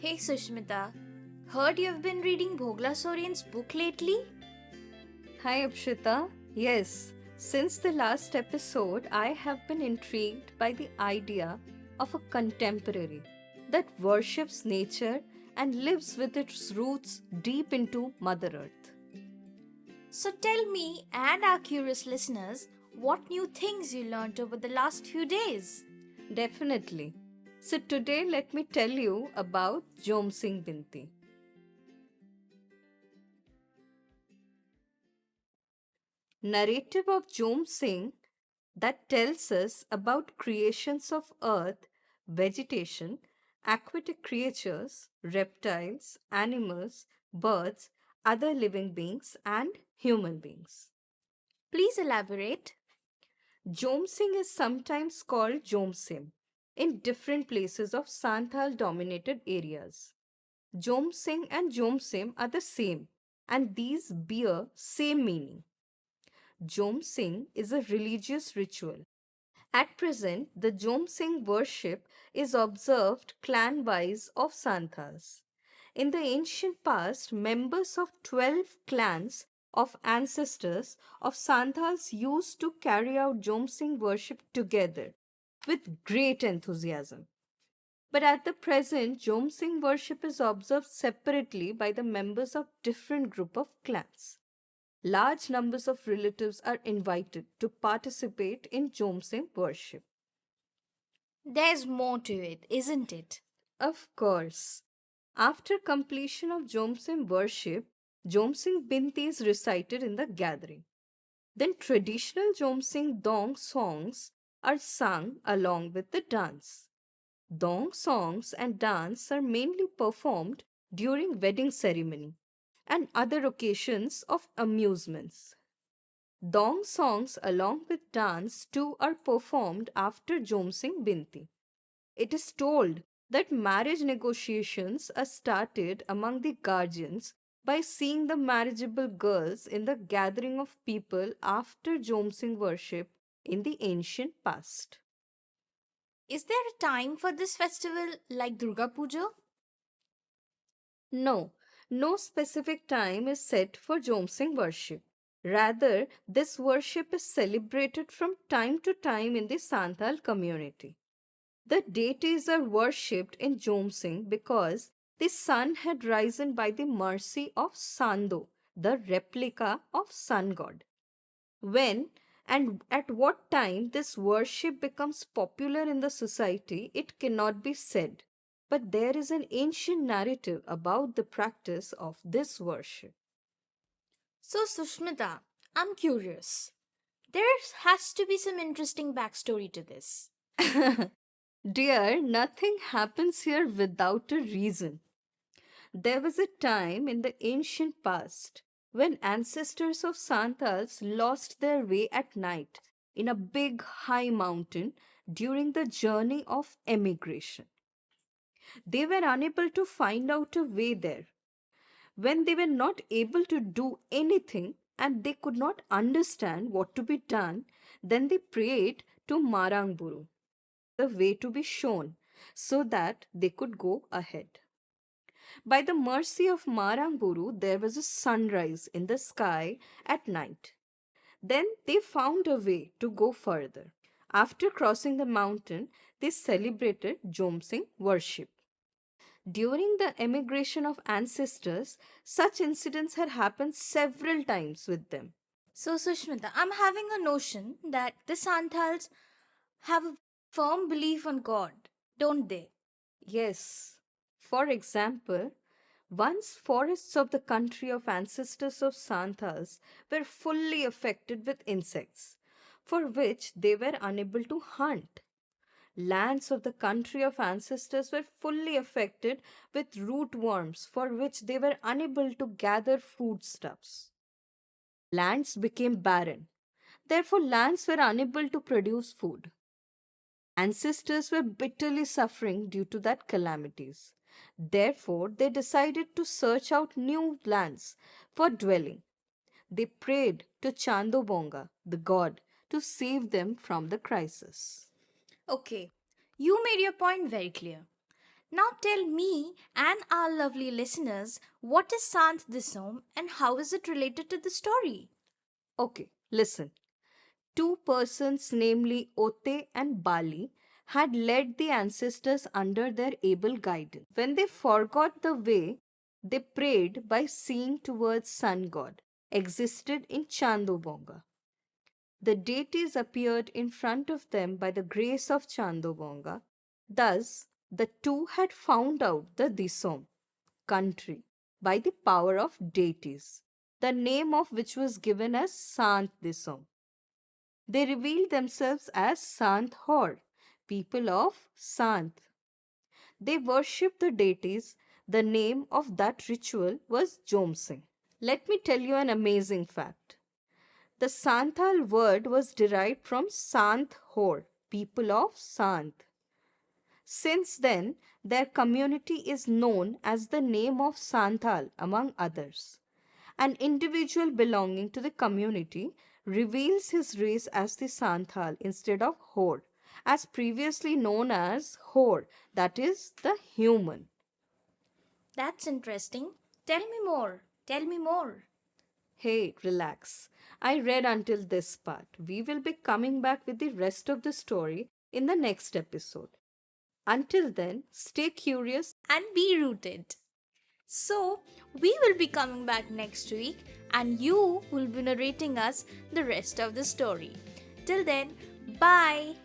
Hey Sushmita, heard you've been reading Bhogla Soren's book lately? Hi Apshita. Yes, since the last episode, I have been intrigued by the idea of a contemporary that worships nature and lives with its roots deep into Mother Earth. So tell me and our curious listeners what new things you learnt over the last few days. Definitely. So today, let me tell you about Jomsang Binti. Narrative of Jomsang that tells us about creations of earth, vegetation, aquatic creatures, reptiles, animals, birds, other living beings, and human beings. Please elaborate. Jomsing is sometimes called Jomsim in different places of Santhal dominated areas. Jomsing and Jomsim are the same, and these bear same meaning. Jomsing is a religious ritual. At present, the Jomsing worship is observed clan wise of Santhals. In the ancient past, members of 12 clans of ancestors of Santhals used to carry out Jomsing worship together with great enthusiasm. But at the present, Jomsing worship is observed separately by the members of different group of clans. Large numbers of relatives are invited to participate in Jomsing worship. There's more to it, isn't it? Of course. After completion of Jomsing worship, Jomsing Binti is recited in the gathering. Then traditional Jomsing Dong songs are sung along with the dance. Dong songs and dance are mainly performed during wedding ceremony and other occasions of amusements. Dong songs along with dance too are performed after Jomsing Binti. It is told that marriage negotiations are started among the guardians by seeing the marriageable girls in the gathering of people after Jomsing worship in the ancient past. Is there a time for this festival like Durga Puja? No, no specific time is set for Jomsing worship. Rather, this worship is celebrated from time to time in the Santhal community. The deities are worshipped in Jomsing because the sun had risen by the mercy of Sando, the replica of sun god. When and at what time this worship becomes popular in the society, it cannot be said. But there is an ancient narrative about the practice of this worship. So Sushmita, I'm curious. There has to be some interesting backstory to this. Dear, nothing happens here without a reason. There was a time in the ancient past when ancestors of Santhals lost their way at night in a big high mountain during the journey of emigration. They were unable to find out a way there. When they were not able to do anything and they could not understand what to be done, then they prayed to Marangburu, the way to be shown, so that they could go ahead. By the mercy of Maranguru, there was a sunrise in the sky at night. Then they found a way to go further. After crossing the mountain, they celebrated Jomsing worship. During the emigration of ancestors, such incidents had happened several times with them. So Sushmita, I'm having a notion that the Santhals have a firm belief on God, don't they? Yes, for example, once forests of the country of ancestors of Santhals were fully affected with insects, for which they were unable to hunt. Lands of the country of ancestors were fully affected with rootworms, for which they were unable to gather foodstuffs. Lands became barren. Therefore, lands were unable to produce food. Ancestors were bitterly suffering due to that calamities. Therefore, they decided to search out new lands for dwelling. They prayed to Chandobonga, the god, to save them from the crisis. Okay, you made your point very clear. Now tell me and our lovely listeners, what is Sant Disom and how is it related to the story? Okay, listen. Two persons, namely Ote and Bali, had led the ancestors under their able guidance. When they forgot the way, they prayed by seeing towards sun god, existed in Chandobonga. The deities appeared in front of them by the grace of Chandobonga. Thus, the two had found out the Disom, country, by the power of deities, the name of which was given as Sant Disom. They revealed themselves as Sant Hor, people of Sant. They worshipped the deities. The name of that ritual was Jomsang. Let me tell you an amazing fact. The Santhal word was derived from Sant Hor, people of Sant. Since then, their community is known as the name of Santhal, among others. An individual belonging to the community reveals his race as the Santhal instead of Hor, as previously known as Hor, that is, the human. That's interesting. Tell me more. Tell me more. Hey, relax. I read until this part. We will be coming back with the rest of the story in the next episode. Until then, stay curious. And be rooted. So, we will be coming back next week and you will be narrating us the rest of the story. Till then, bye.